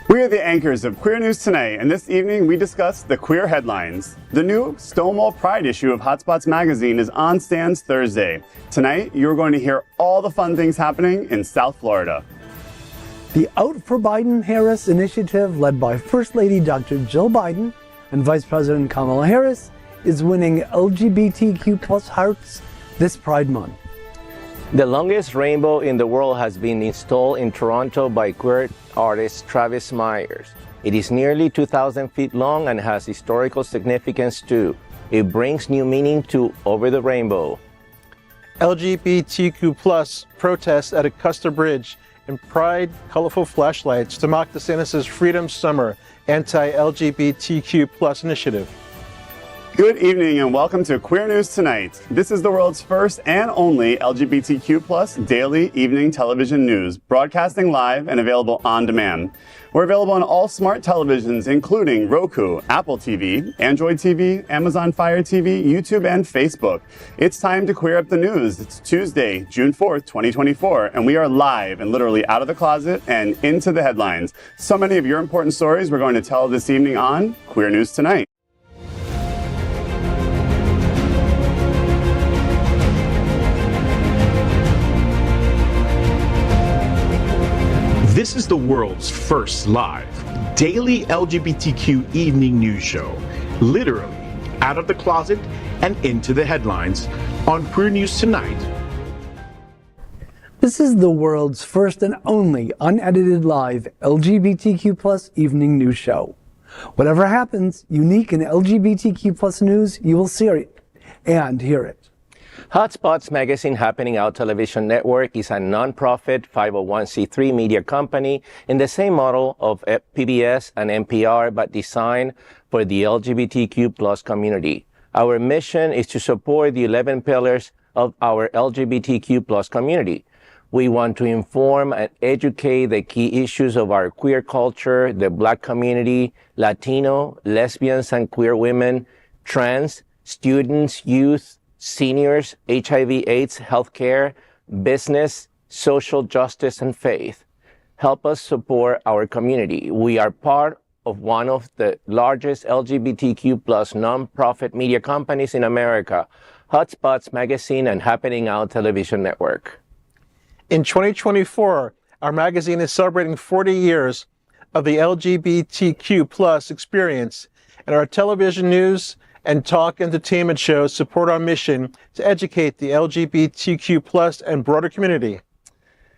We are the anchors of Queer News Tonight, and this evening we discuss the queer headlines. The new Stonewall Pride issue of HOTspots magazine is on stands Thursday. Tonight, you're going to hear all the fun things happening in South Florida. The Out for Biden-Harris initiative, led by First Lady Dr. Jill Biden and Vice President Kamala Harris, is winning LGBTQ plus hearts this Pride Month. The longest rainbow in the world has been installed in Toronto by queer artist Travis Myers. It is nearly 2,000 feet long and has historical significance too. It brings new meaning to Over the Rainbow. LGBTQ plus protests at Acosta Bridge and Pride colorful flashlights to mock DeSantis' Freedom Summer anti-LGBTQ plus initiative. Good evening and welcome to Queer News Tonight. This is the world's first and only LGBTQ plus daily evening television news, broadcasting live and available on demand. We're available on all smart televisions, including Roku, Apple TV, Android TV, Amazon Fire TV, YouTube, and Facebook. It's time to queer up the news. It's Tuesday, June 4th, 2024, and we are live and literally out of the closet and into the headlines. So many of your important stories we're going to tell this evening on Queer News Tonight. This is the world's first live daily LGBTQ evening news show, literally out of the closet and into the headlines on Queer News Tonight. This is the world's first and only unedited live LGBTQ plus evening news show. Whatever happens, unique in LGBTQ plus news, you will see it and hear it. HOTspots Magazine Happening Out Television Network is a non-profit 501c3 media company in the same model of PBS and NPR, but designed for the LGBTQ plus community. Our mission is to support the 11 pillars of our LGBTQ plus community. We want to inform and educate the key issues of our queer culture, the Black community, Latino, lesbians and queer women, trans, students, youth, seniors, HIV/AIDS, healthcare, business, social justice, and faith. Help us support our community. We are part of one of the largest LGBTQ plus nonprofit media companies in America, HOTspots Magazine and Happening Out Television Network. In 2024, our magazine is celebrating 40 years of the LGBTQ plus experience, and our television news and talk entertainment shows support our mission to educate the LGBTQ plus and broader community.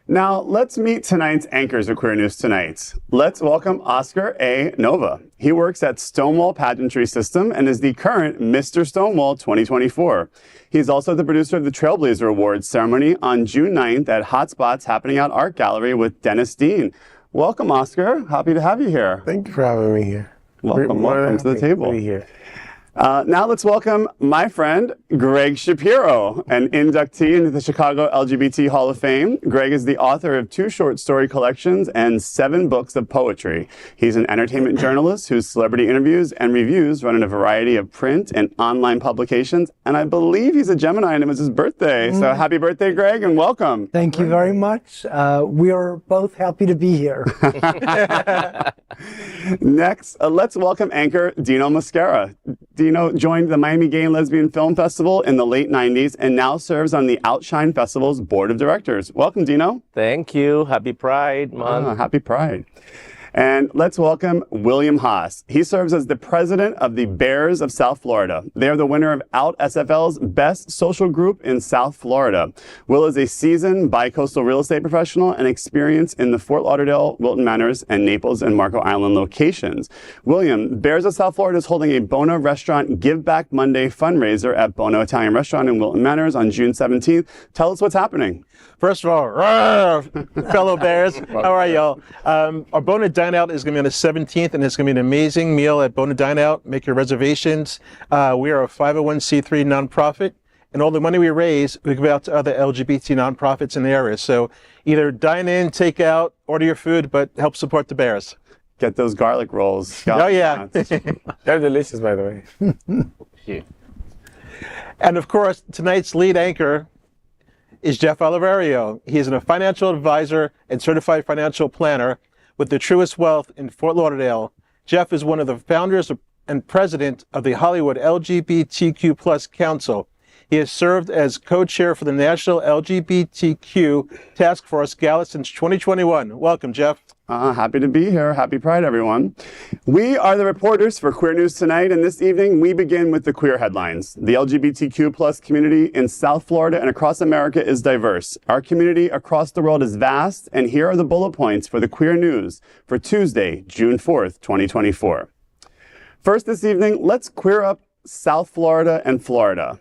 Now, let's meet tonight's anchors of Queer News Tonight. Let's welcome Oscar A. Novva. He works at Stonewall Pageantry System and is the current Mr. Stonewall 2024. He's also the producer of the Trailblazer Awards ceremony on June 9th at HOTspots Happening Out Art Gallery with Dennis Dean. Welcome, Oscar. Happy to have you here. Thank you for having me here. Welcome to the table. To be here. Now let's welcome my friend, Gregg Shapiro, an inductee into the Chicago LGBT Hall of Fame. Gregg is the author of 2 short story collections and 7 books of poetry. He's an entertainment journalist whose celebrity interviews and reviews run in a variety of print and online publications. And I believe he's a Gemini and it was his birthday. So happy birthday, Gregg, and welcome. Thank you very much. We are both happy to be here. Next, let's welcome anchor Dino Mosquera. Dino joined the Miami Gay and Lesbian Film Festival in the late 90s and now serves on the Outshine Festival's board of directors. Welcome, Dino. Thank you. Happy Pride Month. Happy Pride. And let's welcome William Haas. He serves as the president of the Bears of South Florida. They are the winner of Out SFL's Best Social Group in South Florida. Will is a seasoned bi-coastal real estate professional and experience in the Fort Lauderdale, Wilton Manors, and Naples and Marco Island locations. William, Bears of South Florida is holding a Bono Restaurant Give Back Monday fundraiser at Bono Italian Restaurant in Wilton Manors on June 17th. Tell us what's happening. First of all, fellow Bears, how are y'all? Our Bono Dine Out is going to be on the 17th, and it's going to be an amazing meal at Bono Dine Out. Make your reservations. We are a 501c3 nonprofit, and all the money we raise, we give out to other LGBT nonprofits in the area. So either dine in, take out, order your food, but help support the Bears. Get those garlic rolls. Oh, yeah. They're delicious, by the way. Thank you. And of course, tonight's lead anchor is Jeff Oliverio. He is a financial advisor and certified financial planner with the truest wealth in Fort Lauderdale. Jeff is one of the founders and president of the Hollywood LGBTQ Plus Council. He has served as co-chair for the National LGBTQ Task Force Gala since 2021. Welcome, Jeff. Happy to be here. Happy Pride, everyone. We are the reporters for Queer News Tonight, and this evening we begin with the queer headlines. The LGBTQ plus community in South Florida and across America is diverse. Our community across the world is vast, and here are the bullet points for the queer news for Tuesday, June 4th, 2024. First this evening, let's queer up South Florida and Florida.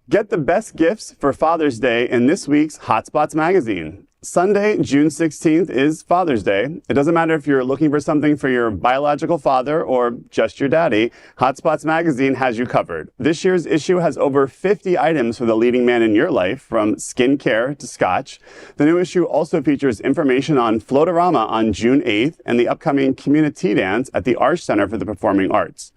Get the best gifts for Father's Day in this week's HOTspots magazine. Sunday, June 16th is Father's Day. It doesn't matter if you're looking for something for your biological father or just your daddy, HOTspots magazine has you covered. This year's issue has over 50 items for the leading man in your life, from skincare to scotch. The new issue also features information on Floatorama on June 8th and the upcoming Community Dance at the Arts Center for the Performing Arts.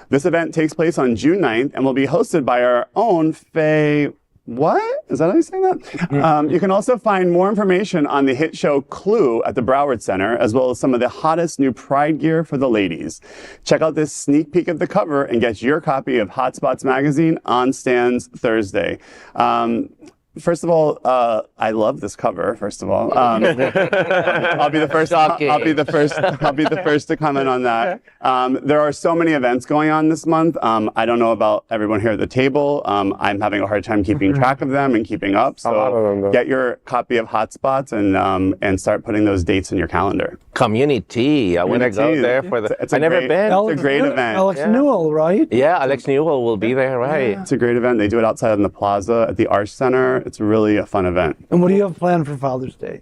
This event takes place on June 9th and will be hosted by our own Faye. What? Is that how you say that? You can also find more information on the hit show Clue at the Broward Center, as well as some of the hottest new Pride gear for the ladies. Check out this sneak peek of the cover and get your copy of HOTspots magazine on stands Thursday. First of all, I love this cover. First of all, I'll be the first. I'll be the first to comment on that. There are so many events going on this month. I don't know about everyone here at the table. I'm having a hard time keeping track of them and keeping up. So get your copy of HOTspots and start putting those dates in your calendar. Community. I want to go there for the. I've never been. It's a great event. Alex Newell, right? Yeah, Alex Newell will be there, right? It's a great event. They do it outside in the plaza at the Arts Center. It's really a fun event. And what do you have planned for Father's Day?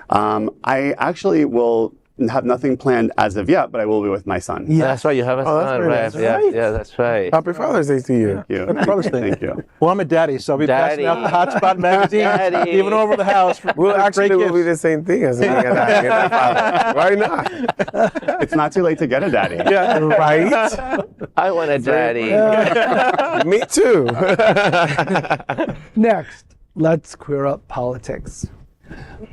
I actually will have nothing planned as of yet, but I will be with my son. Yeah. That's right. You have a son, right? Yeah, that's right. Happy Father's Day to you. Thank you. Happy Father's Day. Thank you. Well, I'm a daddy, so I'll be passing out the HOTspot magazine, even over the house. We'll actually will be the same thing as being a daddy and a father. Why not? It's not too late to get a daddy. Yeah, right? I want a daddy. Me too. Next, let's queer up politics.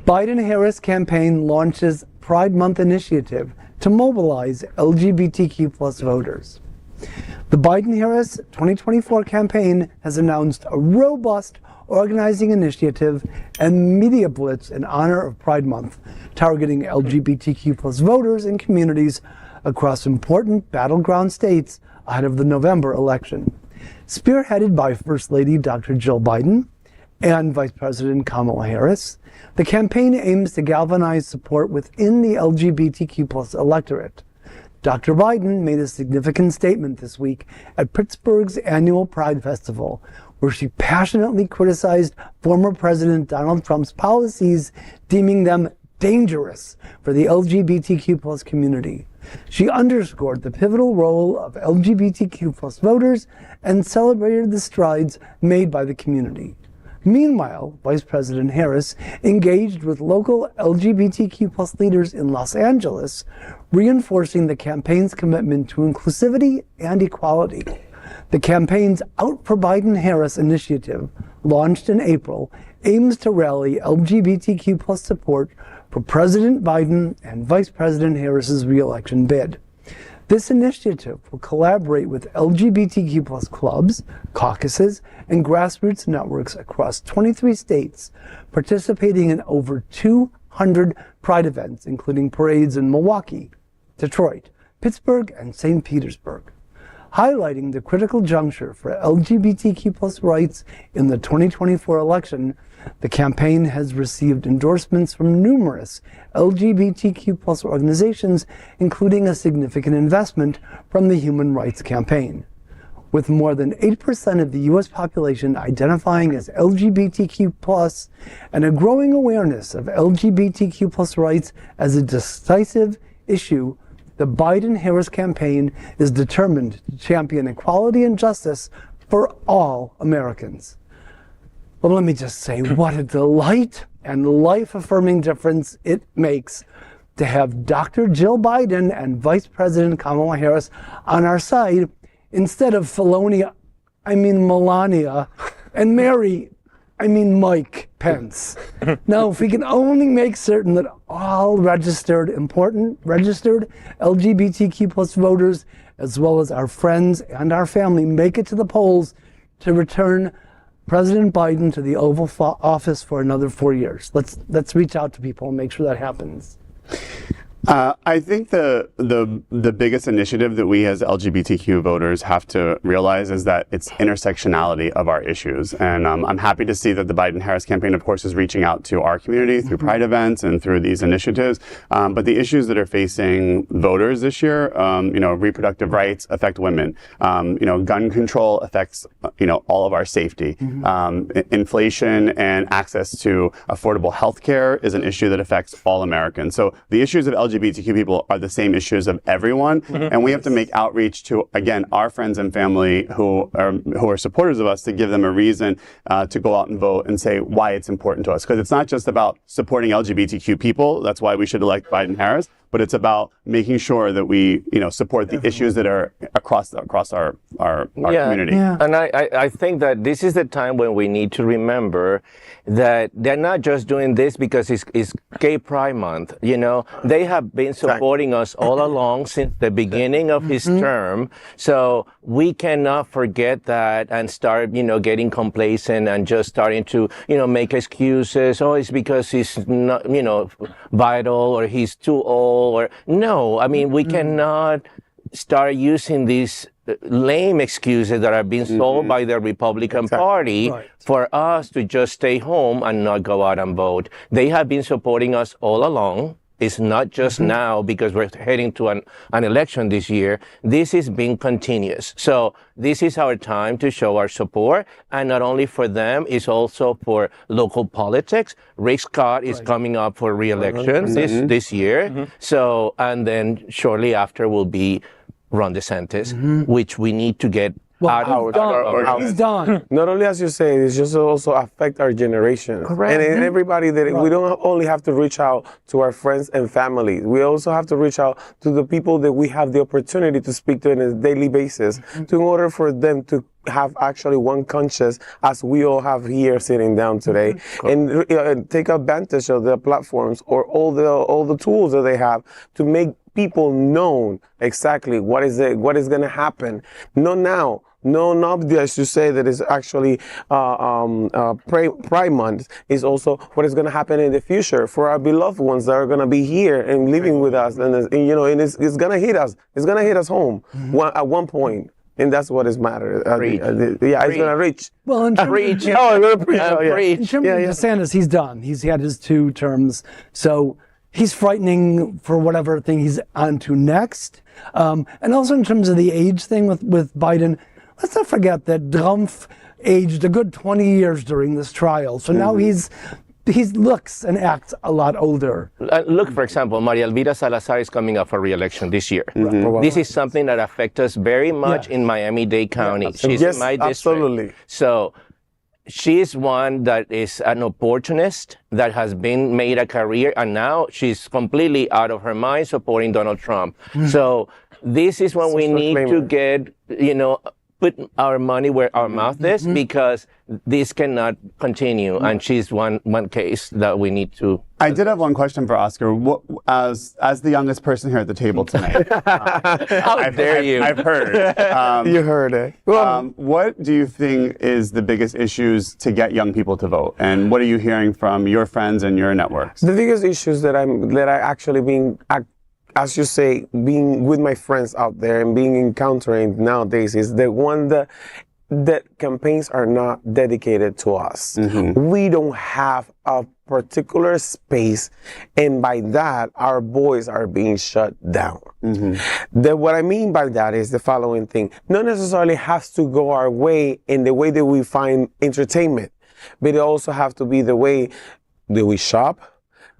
Biden-Harris campaign launches Pride Month initiative to mobilize LGBTQ plus voters. The Biden-Harris 2024 campaign has announced a robust organizing initiative and media blitz in honor of Pride Month, targeting LGBTQ plus voters and communities across important battleground states ahead of the November election. Spearheaded by First Lady Dr. Jill Biden and Vice President Kamala Harris, the campaign aims to galvanize support within the LGBTQ plus electorate. Dr. Biden made a significant statement this week at Pittsburgh's annual Pride Festival, where she passionately criticized former President Donald Trump's policies, deeming them dangerous for the LGBTQ plus community. She underscored the pivotal role of LGBTQ plus voters and celebrated the strides made by the community. Meanwhile, Vice President Harris engaged with local LGBTQ plus leaders in Los Angeles, reinforcing the campaign's commitment to inclusivity and equality. The campaign's Out for Biden-Harris initiative, launched in April, aims to rally LGBTQ plus support for President Biden and Vice President Harris's re-election bid. This initiative will collaborate with LGBTQ plus clubs, caucuses, and grassroots networks across 23 states, participating in over 200 Pride events, including parades in Milwaukee, Detroit, Pittsburgh, and St. Petersburg. Highlighting the critical juncture for LGBTQ plus rights in the 2024 election, the campaign has received endorsements from numerous LGBTQ plus organizations, including a significant investment from the Human Rights Campaign. With more than 8% of the U.S. population identifying as LGBTQ plus and a growing awareness of LGBTQ plus rights as a decisive issue, the Biden-Harris campaign is determined to champion equality and justice for all Americans. Well, let me just say, what a delight and life-affirming difference it makes to have Dr. Jill Biden and Vice President Kamala Harris on our side instead of Melania and Mary I mean Mike Pence. Now, if we can only make certain that all registered LGBTQ plus voters, as well as our friends and our family, make it to the polls to return President Biden to the Oval Office for another 4 years. Let's reach out to people and make sure that happens. I think the biggest initiative that we as LGBTQ voters have to realize is that it's intersectionality of our issues. And I'm happy to see that the Biden-Harris campaign, of course, is reaching out to our community through Pride events and through these initiatives. But the issues that are facing voters this year, reproductive rights affect women. Gun control affects, all of our safety. Inflation and access to affordable health care is an issue that affects all Americans. So the issues of LGBTQ people are the same issues of everyone, and we have to make outreach to, again, our friends and family who are supporters of us, to give them a reason to go out and vote and say why it's important to us. Because it's not just about supporting LGBTQ people. That's why we should elect Biden-Harris. But it's about making sure that we, support the issues that are across our community. Yeah. And I think that this is the time when we need to remember that they're not just doing this because it's Gay Pride Month. They have been supporting us all along since the beginning of his term. So we cannot forget that and start, getting complacent and just starting to, make excuses. Oh, it's because he's not, vital, or he's too old. Or no, I mean, we cannot start using these lame excuses that are being sold by the Republican Party for us to just stay home and not go out and vote. They have been supporting us all along. It's not just now because we're heading to an election this year. This is being continuous. So this is our time to show our support. And not only for them, it's also for local politics. Rick Scott is coming up for re-election this year. So, and then shortly after will be Ron DeSantis, which we need to get He's done. Not only, as you say, it's just also affect our generation. Correct. And everybody that we don't only have to reach out to our friends and family. We also have to reach out to the people that we have the opportunity to speak to on a daily basis, in order for them to have actually one conscience, as we all have here sitting down today, and take advantage of the platforms or all the tools that they have to make people know exactly what is going to happen. Not now. No, not as you say that is actually Pride Month. Is also what is going to happen in the future for our beloved ones that are going to be here and living with us, and it's going to hit us. It's going to hit us home at one point. And that's what is matter. It's going to reach. Well, in terms Preach. of DeSantis, he's done. He's had his 2 terms. So he's frightening for whatever thing he's on to next. And also in terms of the age thing with Biden, let's not forget that Trump aged a good 20 years during this trial. So now he looks and acts a lot older. Look, for example, Maria Elvira Salazar is coming up for re-election this year. This is something that affects us very much in Miami-Dade County. She's in my district. Absolutely. So she is one that is an opportunist that has been made a career, and now she's completely out of her mind supporting Donald Trump. So this is when we need to get, put our money where our mouth is, because this cannot continue. And she's one case that we need to. I did have one question for Oscar. As the youngest person here at the table tonight, How dare you? I've heard. You heard it. What do you think is the biggest issues to get young people to vote? And what are you hearing from your friends and your networks? The biggest issues that I actually being, as you say, being with my friends out there and being encountering nowadays is the one that campaigns are not dedicated to us. We don't have a particular space, and by that, our voice are being shut down. What I mean by that is the following thing. Not necessarily has to go our way in the way that we find entertainment, but it also have to be the way that we shop,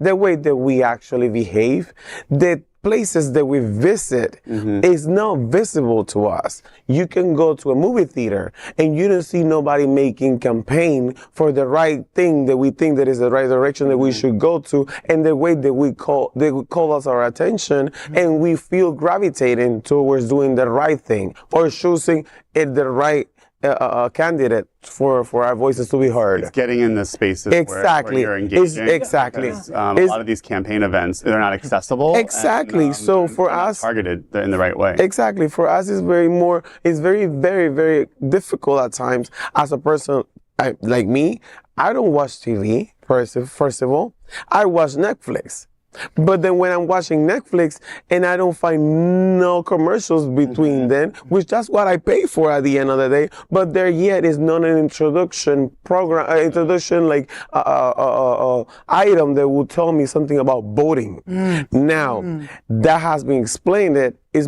the way that we actually behave, the places that we visit is not visible to us. You can go to a movie theater and you don't see nobody making campaign for the right thing that we think that is the right direction that we should go to, and the way that they call us our attention, and we feel gravitating towards doing the right thing or choosing the right candidate for our voices to be heard. It's getting in the spaces Exactly. where you're engaging. Exactly. Because, a lot of these campaign events, they're not accessible. Exactly. And, So for they're not us, targeted in the right way. exactly. For us, it's very, very, very difficult at times as a person like me. I don't watch TV, first of all. I watch Netflix. But then when I'm watching Netflix and I don't find no commercials between them, which that's what I pay for at the end of the day, but there yet is not an introduction program, item that will tell me something about voting. Now, that has been explained that it's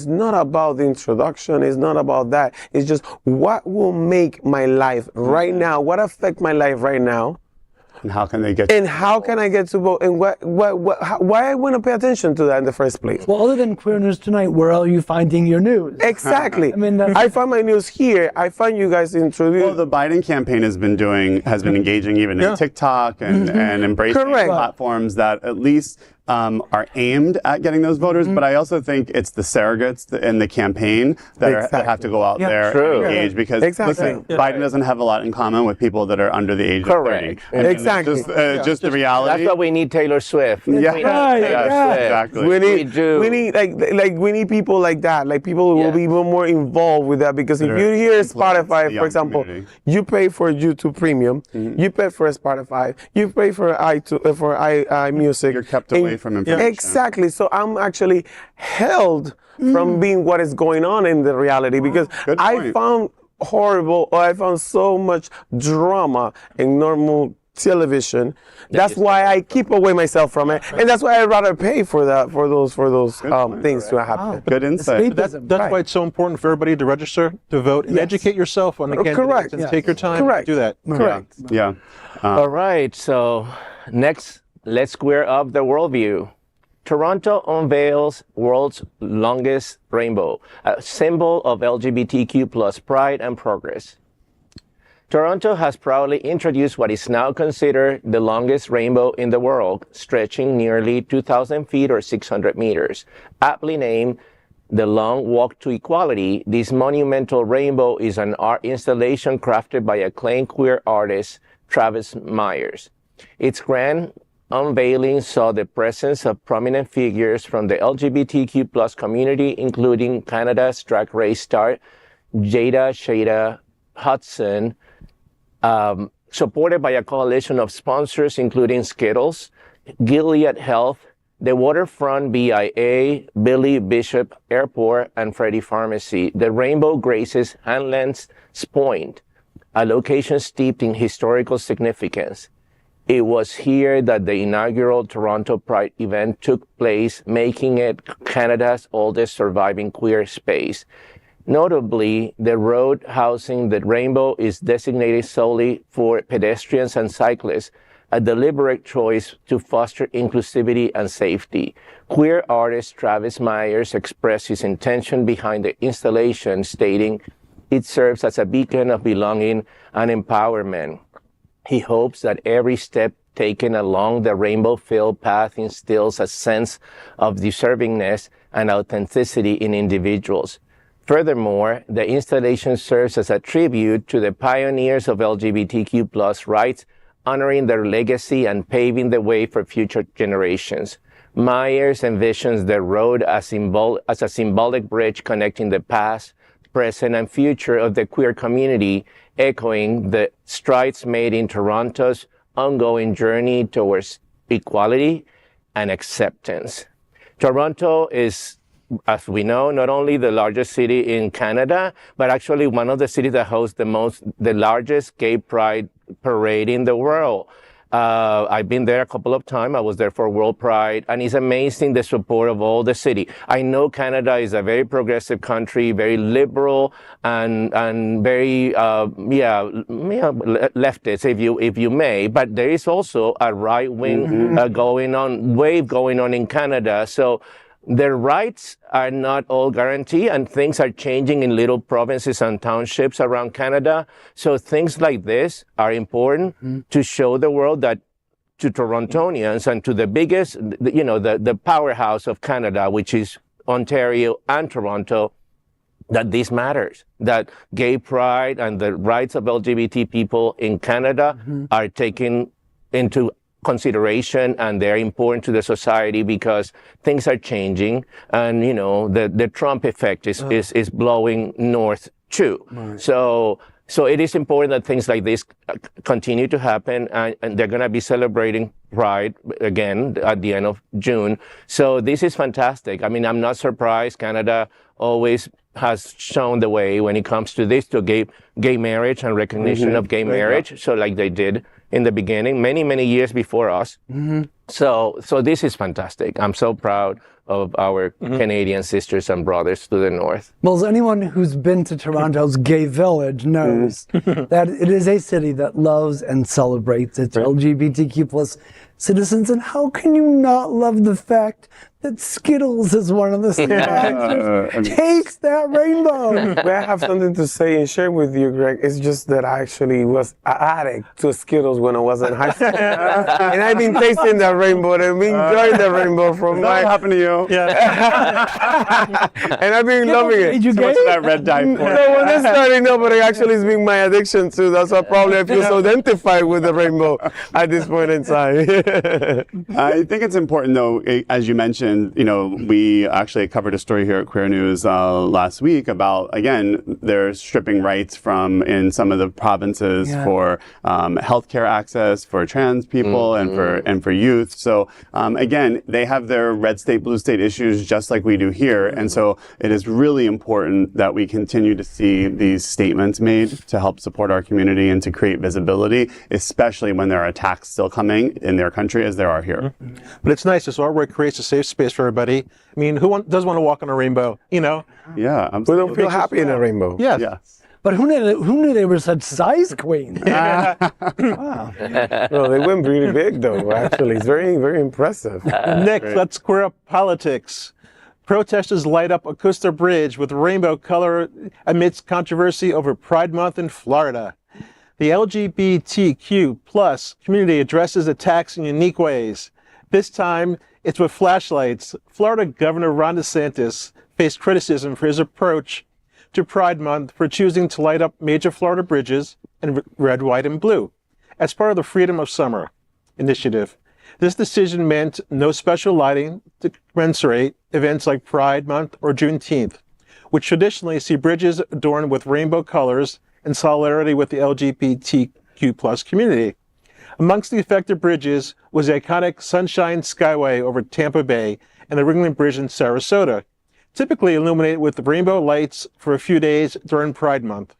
not about the introduction, it's not about that. It's just what will make my life right now, what affect my life right now. And how can they get? And how can I get to vote? And why I want to pay attention to that in the first place? Well, other than Queer News Tonight, where are you finding your news? Exactly. I mean, I find my news here. I find you guys introduce. Well, the Biden campaign has been engaging even in TikTok and embracing Correct. platforms that at least are aimed at getting those voters. But I also think it's the surrogates in the campaigin that have to go out there and engage because listen, Biden doesn't have a lot in common with people that are under the age of 30. Exactly. Just the reality. That's why we need Taylor Swift. Yeah, Exactly. We need people like that, like people who will be even more involved with that. Because if you hear Spotify, for example, you pay for YouTube Premium, you pay for Spotify, you pay for iMusic. You're kept away from information. Exactly. So I'm actually held from being what is going on in the reality because I found I found so much drama in normal television. That's why I keep away myself from it, and that's why I'd rather pay for those things to happen. Good insight. That's why it's so important for everybody to register, to vote, and educate yourself on the candidates and take your time to do that. Correct. Yeah. All right, so next, let's square up the worldview. Toronto unveils world's longest rainbow, a symbol of LGBTQ plus pride and progress. Toronto has proudly introduced what is now considered the longest rainbow in the world, stretching nearly 2,000 feet or 600 meters. Aptly named the Long Walk to Equality, this monumental rainbow is an art installation crafted by acclaimed queer artist Travis Myers. Its grand unveiling saw the presence of prominent figures from the LGBTQ plus community, including Canada's drag race star Jada Hudson, supported by a coalition of sponsors, including Skittles, Gilead Health, the Waterfront BIA, Billy Bishop Airport, and Freddy Pharmacy. The rainbow graces Hanlan's Point, a location steeped in historical significance. It was here that the inaugural Toronto Pride event took place, making it Canada's oldest surviving queer space. Notably, the road housing the rainbow is designated solely for pedestrians and cyclists, a deliberate choice to foster inclusivity and safety. Queer artist Travis Myers expressed his intention behind the installation, stating, "It serves as a beacon of belonging and empowerment." He hopes that every step taken along the rainbow-filled path instills a sense of deservingness and authenticity in individuals. Furthermore, the installation serves as a tribute to the pioneers of LGBTQ plus rights, honoring their legacy and paving the way for future generations. Myers envisions the road as a symbolic bridge connecting the past, present, and future of the queer community, echoing the strides made in Toronto's ongoing journey towards equality and acceptance. Toronto is, as we know, not only the largest city in Canada, but actually one of the cities that hosts the largest gay pride parade in the world. I've been there a couple of times. I was there for World Pride, and it's amazing the support of all the city. I know Canada is a very progressive country, very liberal, and very leftist, if you may. But there is also a right wing wave going on in Canada. So their rights are not all guaranteed, and things are changing in little provinces and townships around Canada. So things like this are important to show the world that to Torontonians and to the biggest, the powerhouse of Canada, which is Ontario and Toronto, that this matters, that gay pride and the rights of LGBT people in Canada are taken into consideration, and they're important to the society because things are changing, and the Trump effect is blowing north too. Right. So it is important that things like this continue to happen, and they're going to be celebrating Pride again at the end of June. So this is fantastic. I mean, I'm not surprised. Canada always has shown the way when it comes to this, to gay marriage and recognition of gay marriage. So like they did in the beginning, many years before us. So this is fantastic. I'm so proud of our Canadian sisters and brothers to the north. Well, as anyone who's been to Toronto's gay village knows, that it is a city that loves and celebrates its LGBTQ plus citizens. And how can you not love the fact that Skittles is one of the sponsors? Taste that rainbow. May I have something to say and share with you, Greg? It's just that I actually was an addict to Skittles when I was in high school. And I've been tasting that rainbow and I've been enjoying the rainbow from What happened to you? Yeah. And I've been loving it. Did you So get much of that red dye for No, when I started, no, but it actually has been my addiction too. That's why probably I feel so identified with the rainbow at this point in time. I think it's important, though, as you mentioned, we actually covered a story here at Queer News last week about, again, they're stripping rights in some of the provinces for healthcare access for trans people and for youth. So again, they have their red state, blue state issues just like we do here. And so it is really important that we continue to see these statements made to help support our community and to create visibility, especially when there are attacks still coming in their country as there are here. But it's nice. This artwork creates a safe space for everybody. I mean, who doesn't want to walk on a rainbow, Yeah, We absolutely. don't feel happy in a rainbow. Yes. Yes. But who knew they were such size queens? No, they went really big though, actually. It's very, very impressive. Next, let's queer up politics. Protesters light up Acosta Bridge with rainbow color amidst controversy over Pride Month in Florida. The LGBTQ plus community addresses attacks in unique ways. This time, it's with flashlights. Florida Governor Ron DeSantis faced criticism for his approach to Pride Month for choosing to light up major Florida bridges in red, white, and blue as part of the Freedom of Summer initiative. This decision meant no special lighting to commensurate events like Pride Month or Juneteenth, which traditionally see bridges adorned with rainbow colors in solidarity with the LGBTQ plus community. Amongst the affected bridges was the iconic Sunshine Skyway over Tampa Bay and the Ringling Bridge in Sarasota, typically illuminated with rainbow lights for a few days during Pride Month.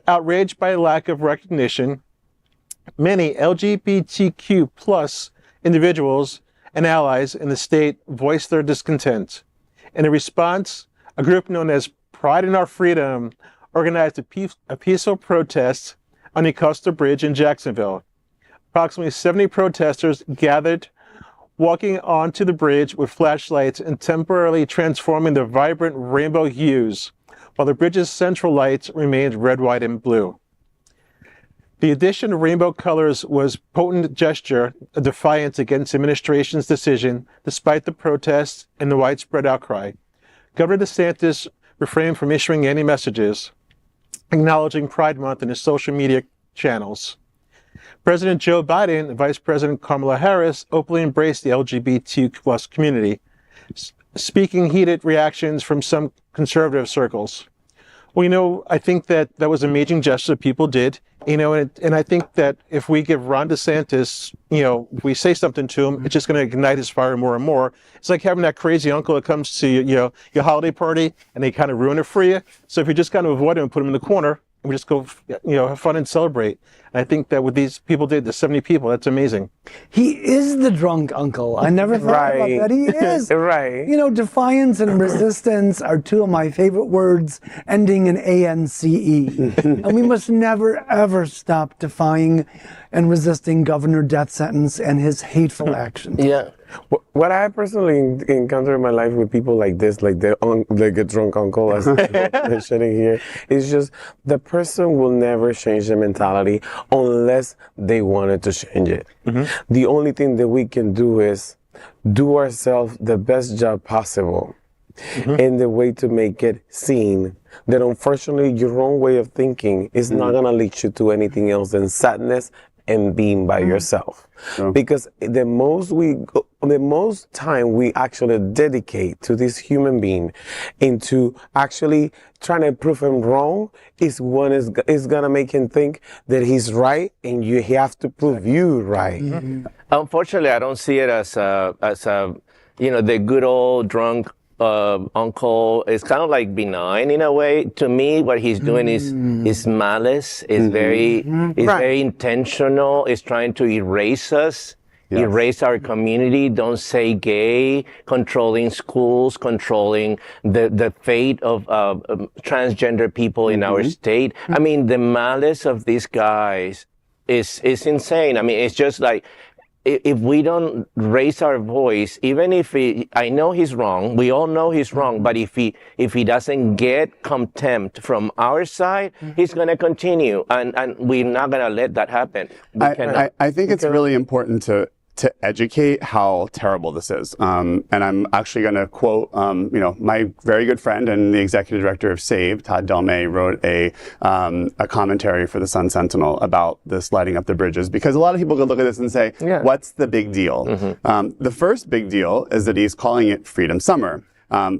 Outraged by a lack of recognition, many LGBTQ plus individuals and allies in the state voiced their discontent. In a response, a group known as Pride in Our Freedom organized a peaceful protest on the Acosta Bridge in Jacksonville. Approximately 70 protesters gathered, walking onto the bridge with flashlights and temporarily transforming the vibrant rainbow hues, while the bridge's central lights remained red, white, and blue. The addition of rainbow colors was a potent gesture, a defiance against the administration's decision, despite the protests and the widespread outcry. Governor DeSantis refrained from issuing any messages acknowledging Pride Month in his social media channels. President Joe Biden and Vice President Kamala Harris openly embraced the LGBTQ plus community, speaking heated reactions from some conservative circles. Well, I think that was an amazing gesture that people did, and I think that if we give Ron DeSantis, if we say something to him, it's just going to ignite his fire more and more. It's like having that crazy uncle that comes to your holiday party and they kind of ruin it for you. So if you just kind of avoid him and put him in the corner, we just go, have fun and celebrate. And I think that what these people did, the 70 people, that's amazing. He is the drunk uncle. I never thought about that. He is. Right. Defiance and resistance are two of my favorite words, ending in ANCE. And we must never, ever stop defying and resisting Governor Death Sentence and his hateful actions. Yeah. What I personally encounter in my life with people like this, like a drunk uncle, as mentioning here, is just the person will never change their mentality unless they wanted to change it. Mm-hmm. The only thing that we can do is do ourselves the best job possible. Mm-hmm. And the way to make it seen that unfortunately your own way of thinking is not going to lead you to anything else than sadness and being by yourself. Because the most time we actually dedicate to this human being into actually trying to prove him wrong is one is gonna make him think that he's right, and he have to prove you right. Unfortunately, I don't see it as a the good old drunk uncle. Is kind of like benign in a way. To me, what he's doing is malice. Is very intentional. Is trying to erase us. Yes. Erase our community, don't say gay, controlling schools, controlling the fate of transgender people in our state. I mean, the malice of these guys is insane. I mean, it's just like, if we don't raise our voice, even if I know he's wrong, we all know he's wrong, but if he doesn't get contempt from our side, he's going to continue, and we're not going to let that happen. I think it's really important to educate how terrible this is. And I'm actually going to quote, my very good friend and the executive director of SAVE, Todd Delmay, wrote a commentary for the Sun Sentinel about this lighting up the bridges, because a lot of people could look at this and say, what's the big deal? The first big deal is that he's calling it Freedom Summer.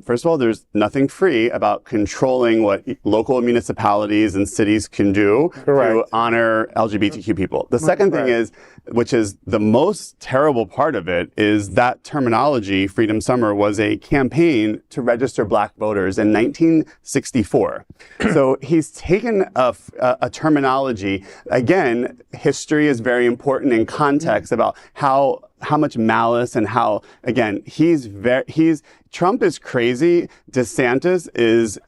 First of all, there's nothing free about controlling what local municipalities and cities can do to honor LGBTQ people. The second thing is, which is the most terrible part of it, is that terminology, Freedom Summer, was a campaign to register black voters in 1964. So he's taken a terminology. Again, history is very important in context about how much malice and how, again, Trump is crazy. DeSantis is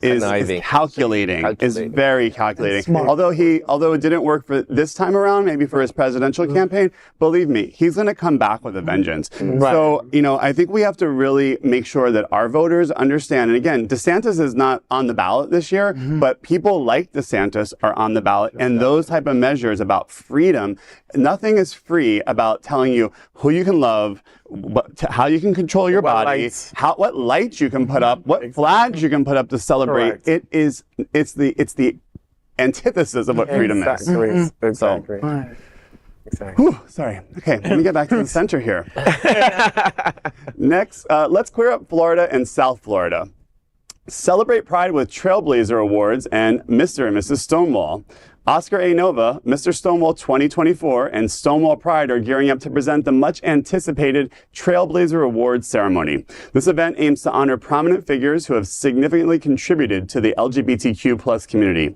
calculating, is very calculating. Although it didn't work for this time around, maybe for his presidential campaign, believe me, he's going to come back with a vengeance. So, I think we have to really make sure that our voters understand. And again, DeSantis is not on the ballot this year, but people like DeSantis are on the ballot. And those type of measures about freedom, nothing is free about telling you who you can love, how you can control your body, what lights you can put up, what flags you can put up to celebrate. It's the antithesis of what freedom is. Exactly. Whew, sorry. Okay, let me get back to the center here. Next, let's clear up Florida and South Florida. Celebrate Pride with Trailblazer Awards and Mr. and Mrs. Stonewall. Oscar A. Novva, Mr. Stonewall 2024, and Stonewall Pride are gearing up to present the much-anticipated Trailblazer Awards ceremony. This event aims to honor prominent figures who have significantly contributed to the LGBTQ+ community.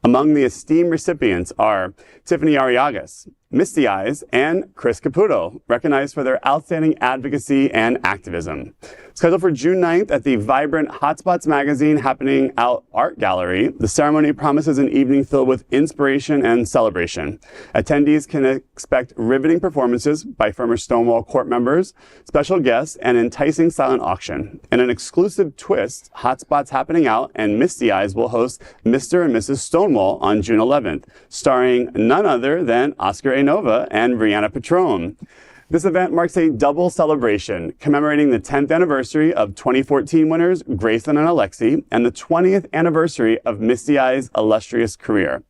Among the esteemed recipients are Tiffany Arriagas, Misty Eyes, and Chris Caputo, recognized for their outstanding advocacy and activism. Scheduled for June 9th at the vibrant HOTspots magazine happening out art gallery, the ceremony promises an evening filled with inspiration and celebration. Attendees can expect riveting performances by former Stonewall court members, special guests, and enticing silent auction. In an exclusive twist, HOTspots Happening Out and Misty Eyes will host Mr. and Mrs. Stonewall on June 11th, starring none other than Oscar A. Novva and Brianna Petrone. This event marks a double celebration, commemorating the 10th anniversary of 2014 winners Grayson and Alexi and the 20th anniversary of Misty Eye's illustrious career.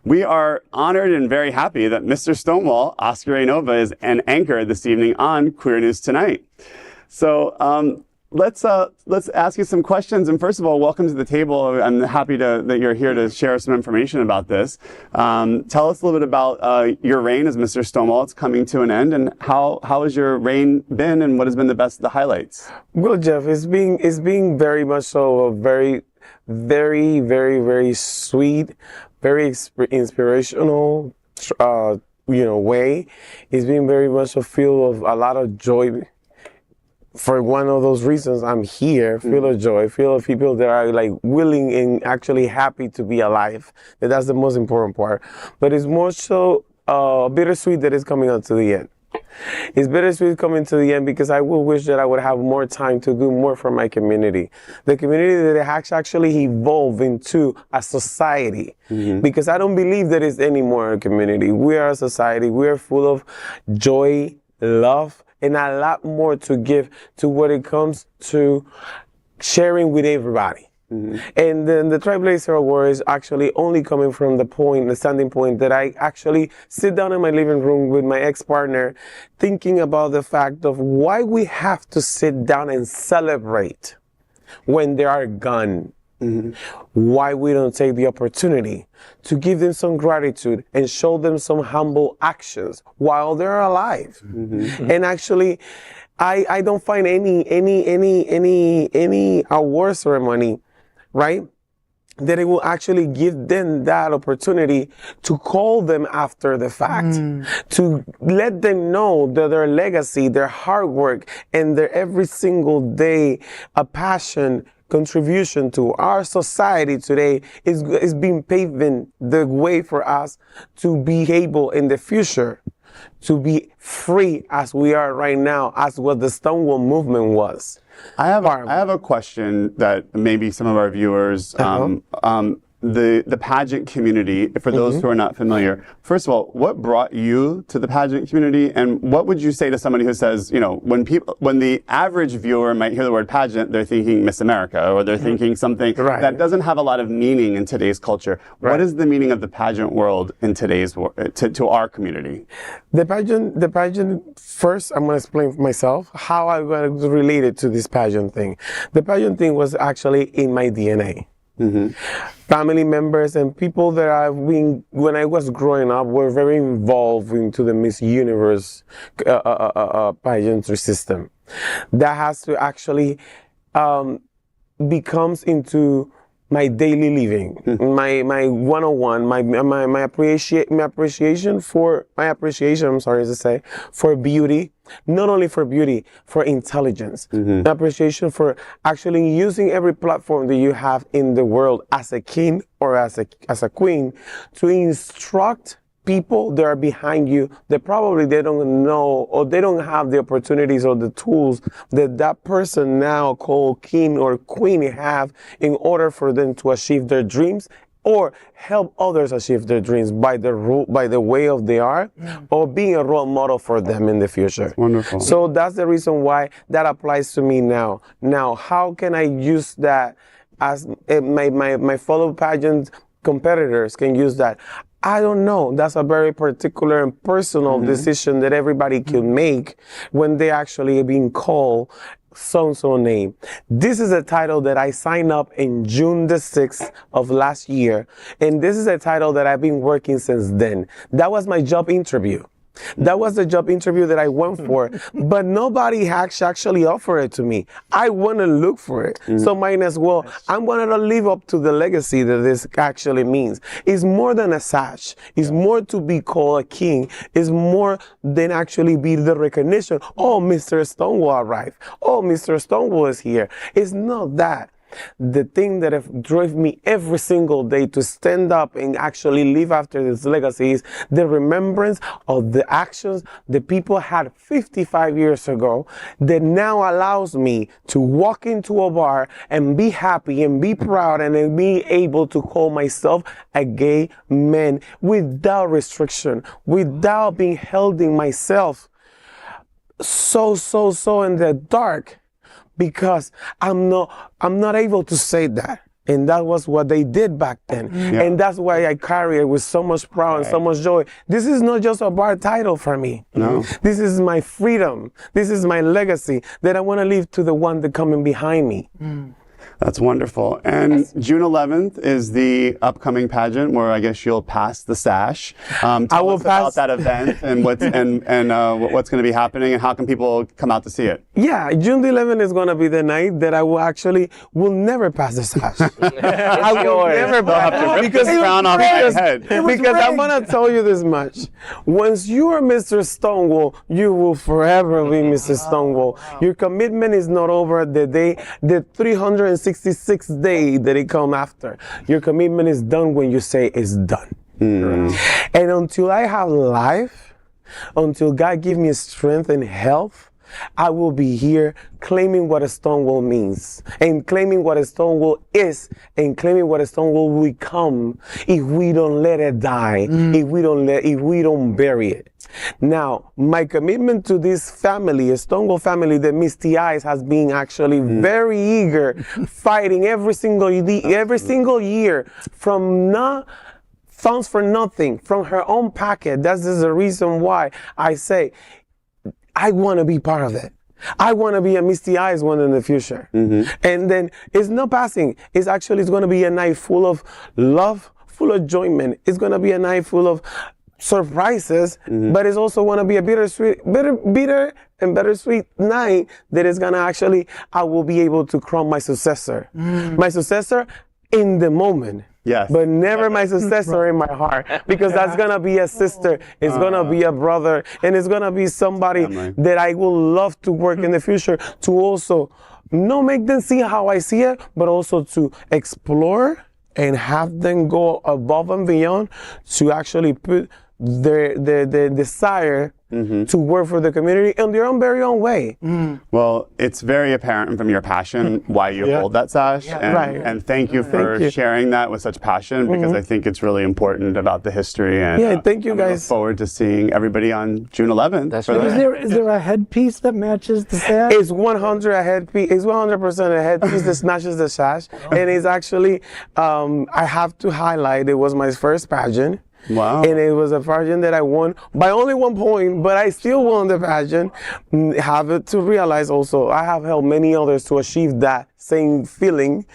We are honored and very happy that Mr. Stonewall, Oscar A. Novva, is an anchor this evening on Queer News Tonight. So, let's ask you some questions. And first of all, welcome to the table. I'm happy that you're here to share some information about this. Tell us a little bit about your reign as Mr. Stonewall. It's coming to an end, and how has your reign been, and what has been the highlights? Well, Jeff, it's being very much so a very, very, very, very sweet, very inspirational, way. It's been very much a feel of a lot of joy. For one of those reasons, I'm here, feel of joy, feel of people that are like willing and actually happy to be alive. That's the most important part. But it's more so bittersweet that it's coming up to the end. It's bittersweet coming to the end because I will wish that I would have more time to do more for my community. The community that has actually evolved into a society. Because I don't believe that it's any more a community. We are a society. We are full of joy, love, and a lot more to give to what it comes to sharing with everybody. And then the Trailblazer Award is actually only coming from the standing point that I actually sit down in my living room with my ex-partner thinking about the fact of why we have to sit down and celebrate when they are gone. Why we don't take the opportunity to give them some gratitude and show them some humble actions while they're alive. And actually, I don't find any award ceremony, right, that it will actually give them that opportunity to call them after the fact, to let them know that their legacy, their hard work, and their every single day passion, contribution to our society today is being paving the way for us to be able in the future to be free as we are right now, as what the Stonewall movement was. I have a question that maybe some of our viewers, the pageant community, for those who are not familiar. First of all, what brought you to the pageant community, and what would you say to somebody who says, when the average viewer might hear the word pageant, they're thinking Miss America, or they're thinking something that doesn't have a lot of meaning in today's culture. What is the meaning of the pageant world in today's to our community? The pageant. First, I'm going to explain for myself how I'm going to relate it to this pageant thing. The pageant thing was actually in my DNA. Family members and people that I've been, when I was growing up, were very involved into the Miss Universe pageantry system. That has to actually becomes into my daily living, my one-on-one, my appreciation, for beauty. Not only for beauty, for intelligence, appreciation for actually using every platform that you have in the world as a king or as a queen to instruct people that are behind you that probably they don't know or they don't have the opportunities or the tools that person now called king or queen have in order for them to achieve their dreams or help others achieve their dreams by the way of they are, or being a role model for them in the future. That's wonderful. So that's the reason why that applies to me now. Now, how can I use that as my fellow pageant competitors can use that? I don't know. That's a very particular and personal decision that everybody can make when they actually are being called so-and-so name. This is a title that I signed up in June the 6th of last year. And this is a title that I've been working since then. That was my job interview. That was the job interview that I went for, but nobody actually offered it to me. I want to look for it. So might as well, I'm going to live up to the legacy that this actually means. It's more than a sash. It's more to be called a king. It's more than actually be the recognition. Oh, Mr. Stonewall arrived. Oh, Mr. Stonewall is here. It's not that. The thing that drove me every single day to stand up and actually live after this legacy is the remembrance of the actions the people had 55 years ago that now allows me to walk into a bar and be happy and be proud and then be able to call myself a gay man without restriction, without being held in myself so in the dark. Because I'm not able to say that. And that was what they did back then. And that's why I carry it with so much pride and so much joy. This is not just a bar title for me. No. This is my freedom. This is my legacy that I want to leave to the one that coming behind me. That's wonderful. And June 11th is the upcoming pageant where I guess you'll pass the sash. I will pass about that event and what's going to be happening and how can people come out to see it? Yeah, June the 11th is going to be the night that I will never pass the sash. I will never pass it because crown off my head. Because I'm going to tell you this much. Once you are Mr. Stonewall, you will forever be Mr. Stonewall. Your commitment is not over the 366th day that it come after. Your commitment is done when you say it's done. And until I have life, until God give me strength and health I will be here claiming what a Stonewall means, and claiming what a Stonewall is, and claiming what a Stonewall will become if we don't let it die, if we don't bury it. Now, my commitment to this family, a Stonewall family, the Misty Eyes, has been actually very eager, fighting every single year from funds for nothing, from her own pocket. That is the reason why I say I want to be part of it. I want to be a Misty Eyes one in the future. And then it's not passing. It's going to be a night full of love, full of enjoyment. It's going to be a night full of surprises, but it's also going to be a bitter and bittersweet night that is going to I will be able to crown my successor. My successor in the moment. Yes. But never my successor in my heart, because that's going to be a sister, it's going to be a brother, and it's going to be somebody that I will love to work in the future to also not make them see how I see it, but also to explore and have them go above and beyond to actually put their desire to work for the community in their own very own way. Well, it's very apparent from your passion why you hold that sash. And thank you for sharing that with such passion, because I think it's really important about the history. And thank you, guys. I look forward to seeing everybody on June 11th. That's right. Is there a headpiece that matches the sash? It's 100 a headpiece. It's 100% a headpiece that matches the sash. And it's actually, I have to highlight, it was my first pageant. Wow. And it was a pageant that I won by only 1 point, but I still won the pageant. Have to realize also, I have helped many others to achieve that same feeling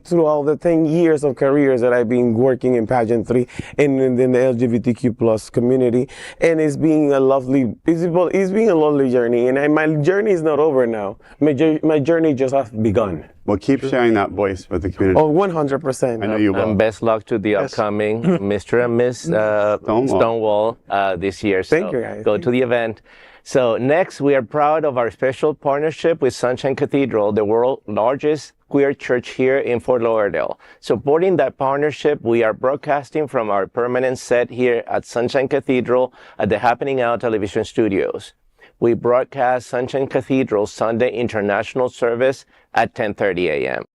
throughout the 10 years of careers that I've been working in pageantry and in the LGBTQ plus community. And it's been a lovely journey. And my journey is not over now. My journey just has begun. Well, keep sharing that voice with the community. Oh, 100%. I know you will. And best luck to the upcoming Mr. and Miss Stonewall this year. So Thank you, guys. Go to the event. So next, we are proud of our special partnership with Sunshine Cathedral, the world's largest queer church here in Fort Lauderdale. Supporting that partnership, we are broadcasting from our permanent set here at Sunshine Cathedral at the Happening Out television studios. We broadcast Sunshine Cathedral Sunday International Service at 10:30 a.m.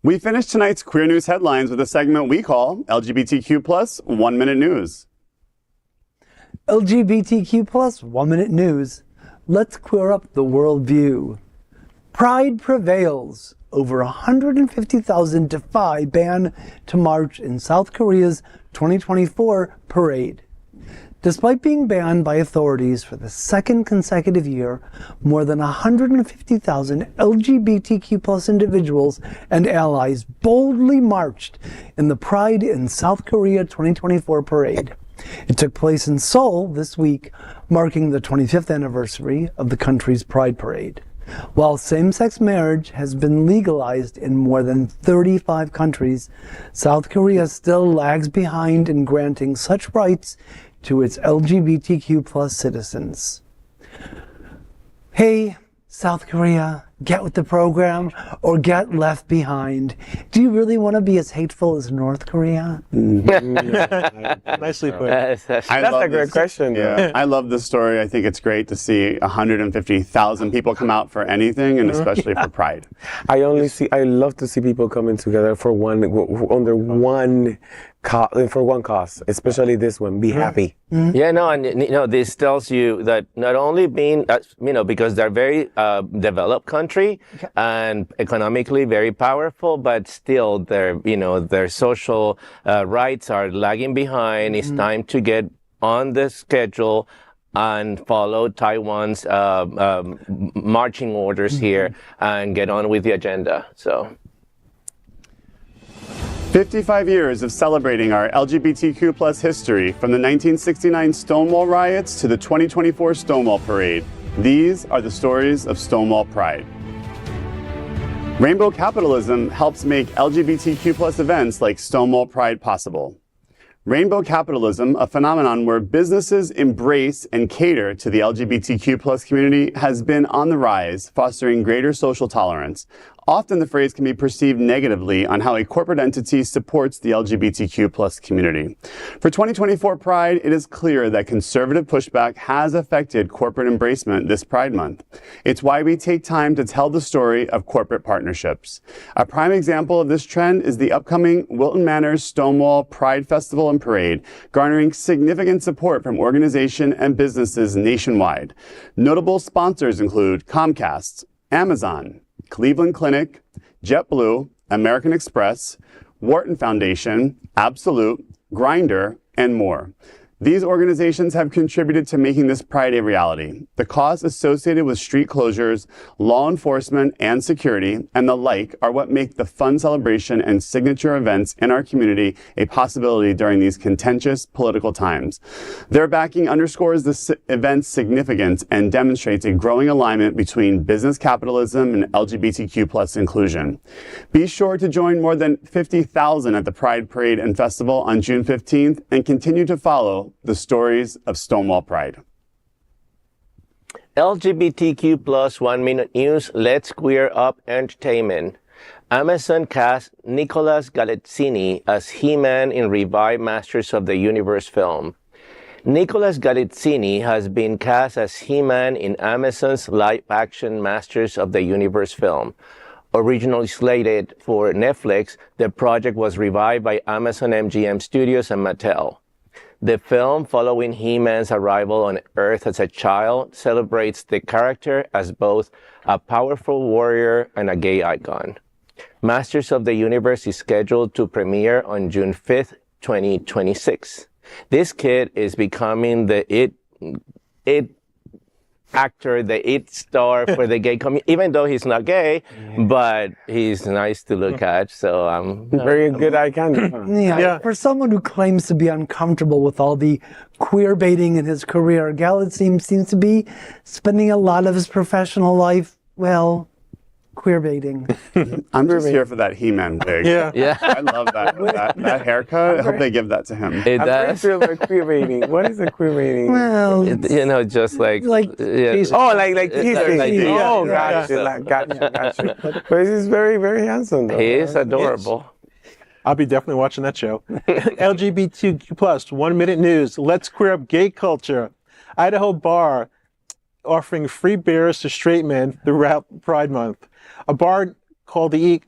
We finish tonight's Queer News headlines with a segment we call LGBTQ plus 1 Minute News. LGBTQ plus 1 Minute News. Let's queer up the worldview. Pride prevails. Over 150,000 Defy ban to march in South Korea's 2024 parade. Despite being banned by authorities for the second consecutive year, more than 150,000 LGBTQ plus individuals and allies boldly marched in the Pride in South Korea 2024 parade. It took place in Seoul this week, marking the 25th anniversary of the country's Pride Parade. While same-sex marriage has been legalized in more than 35 countries, South Korea still lags behind in granting such rights to its LGBTQ plus citizens. Hey, South Korea, get with the program, or get left behind? Do you really want to be as hateful as North Korea? Nicely put. That's a great question. Yeah, I love this story. I think it's great to see 150,000 people come out for anything, and especially for Pride. I love to see people coming together for under one for one cause, especially this one. Be happy. Yeah, no, and this tells you that not only being, because they're very developed country and economically very powerful, but still their social rights are lagging behind. It's time to get on the schedule and follow Taiwan's marching orders here and get on with the agenda. So. 55 years of celebrating our LGBTQ plus history, from the 1969 Stonewall riots to the 2024 Stonewall Parade. These are the stories of Stonewall Pride. Rainbow Capitalism helps make LGBTQ plus events like Stonewall Pride possible. Rainbow Capitalism, a phenomenon where businesses embrace and cater to the LGBTQ plus community, has been on the rise, fostering greater social tolerance. Often the phrase can be perceived negatively on how a corporate entity supports the LGBTQ plus community. For 2024 Pride, it is clear that conservative pushback has affected corporate embracement this Pride Month. It's why we take time to tell the story of corporate partnerships. A prime example of this trend is the upcoming Wilton Manors Stonewall Pride Festival and Parade, garnering significant support from organizations and businesses nationwide. Notable sponsors include Comcast, Amazon, Cleveland Clinic, JetBlue, American Express, Wharton Foundation, Absolute, Grindr, and more. These organizations have contributed to making this Pride a reality. The costs associated with street closures, law enforcement, and security, and the like are what make the fun celebration and signature events in our community a possibility during these contentious political times. Their backing underscores the event's significance and demonstrates a growing alignment between business capitalism and LGBTQ plus inclusion. Be sure to join more than 50,000 at the Pride Parade and Festival on June 15th and continue to follow the stories of Stonewall Pride. LGBTQ plus 1 minute news. Let's queer up entertainment. Amazon cast Nicholas Galitzini as He-Man in revived Masters of the Universe film. Nicholas Galitzini has been cast as He-Man in Amazon's live-action Masters of the Universe film. Originally slated for Netflix, the project was revived by Amazon MGM Studios and Mattel. The film, following He-Man's arrival on Earth as a child, celebrates the character as both a powerful warrior and a gay icon. Masters of the Universe is scheduled to premiere on June 5th, 2026. This kid is becoming the it actor, the it star for the gay community, even though he's not gay, but he's nice to look at, so I'm very good eye candy. Yeah, for someone who claims to be uncomfortable with all the queer baiting in his career, Galitzini seems to be spending a lot of his professional life, queer baiting. I'm just here for that He-Man wig. Yeah. I love that haircut. I hope they give that to him. It does. I'm pretty sure queer baiting. What is a queer baiting? Well, just like like yeah. Oh, like teasing. Like teasing. Oh, Yeah. gotcha. But he's very, very handsome, though. He is adorable. I'll be definitely watching that show. LGBTQ plus 1 minute news. Let's queer up gay culture. Idaho bar offering free beers to straight men throughout Pride Month. A bar called the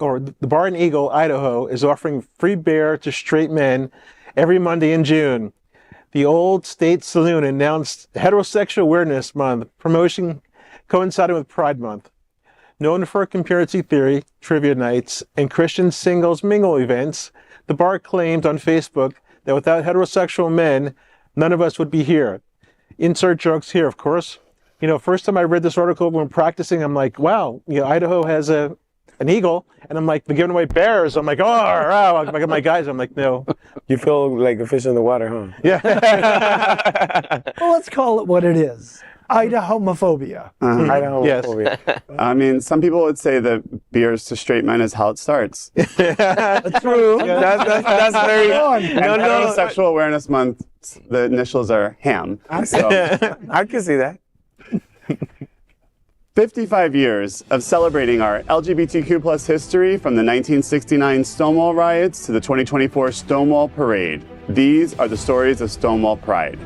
Bar and Eagle, Idaho, is offering free beer to straight men every Monday in June. The Old State Saloon announced Heterosexual Awareness Month, promotion coinciding with Pride Month. Known for conspiracy theory, trivia nights, and Christian singles mingle events, the bar claimed on Facebook that without heterosexual men, none of us would be here. Insert jokes here, of course. First time I read this article when practicing, I'm like, wow, Idaho has an eagle, and I'm like, they're giving away bears. I'm like, oh, wow. I got my guys. I'm like, no. You feel like a fish in the water, huh? Yeah. well, let's call it what it is. Idahomophobia. Idahomophobia. Yes. I mean, some people would say that beers to straight men is how it starts. That's true. That's very on. And Sexual Awareness Month, the initials are HAM. So. I can see that. 55 years of celebrating our LGBTQ plus history, from the 1969 Stonewall riots to the 2024 Stonewall Parade. These are the stories of Stonewall Pride.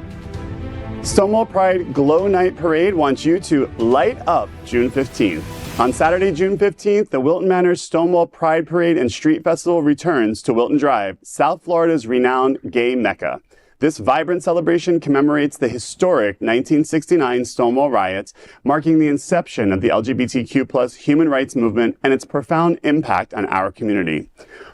Stonewall Pride Glow Night Parade wants you to light up June 15th. On Saturday, June 15th, the Wilton Manor Stonewall Pride Parade and Street Festival returns to Wilton Drive, South Florida's renowned gay mecca. This vibrant celebration commemorates the historic 1969 Stonewall riots, marking the inception of the LGBTQ plus human rights movement and its profound impact on our community.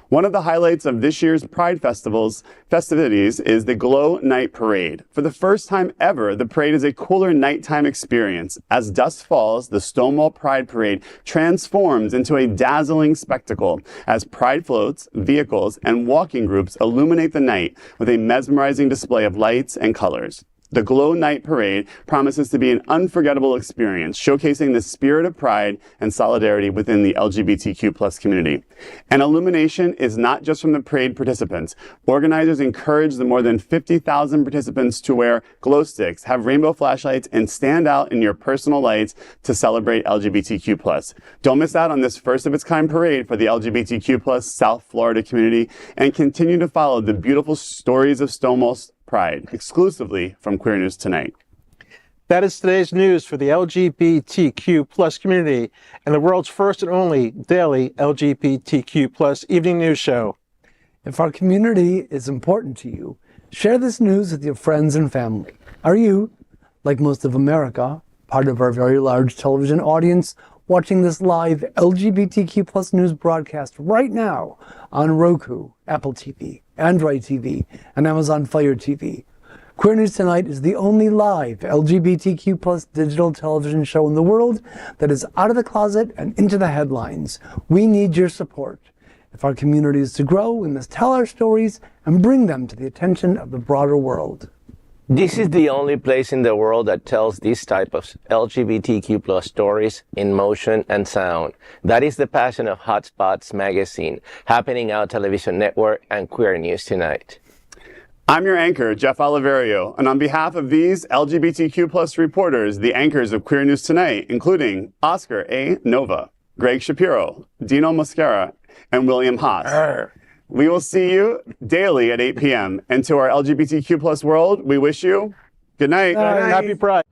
One of the highlights of this year's Pride festivities is the Glow Night Parade. For the first time ever, the parade is a cooler nighttime experience. As dusk falls, the Stonewall Pride Parade transforms into a dazzling spectacle as pride floats, vehicles, and walking groups illuminate the night with a mesmerizing display of lights and colors. The Glow Night Parade promises to be an unforgettable experience, showcasing the spirit of pride and solidarity within the LGBTQ plus community. And illumination is not just from the parade participants. Organizers encourage the more than 50,000 participants to wear glow sticks, have rainbow flashlights, and stand out in your personal lights to celebrate LGBTQ plus. Don't miss out on this first of its kind parade for the LGBTQ plus South Florida community, and continue to follow the beautiful stories of Stonewall's Pride exclusively from Queer News Tonight. That is today's news for the LGBTQ plus community and the world's first and only daily LGBTQ plus evening news show. If our community is important to you, share this news with your friends and family. Are you, like most of America, part of our very large television audience, watching this live LGBTQ plus news broadcast right now on Roku, Apple TV, Android TV, and Amazon Fire TV? Queer News Tonight is the only live LGBTQ plus digital television show in the world that is out of the closet and into the headlines. We need your support. If our community is to grow, we must tell our stories and bring them to the attention of the broader world. This is the only place in the world that tells this type of LGBTQ plus stories in motion and sound. That is the passion of HOTspots magazine, Happening Out Television Network, and Queer News Tonight. I'm your anchor, Jeff Oliverio, and on behalf of these LGBTQ plus reporters, the anchors of Queer News Tonight, including Oscar A. Novva, Gregg Shapiro, Dino Mosquera, and William Haas. We will see you daily at 8 p.m. And to our LGBTQ plus world, we wish you good night. Happy Pride.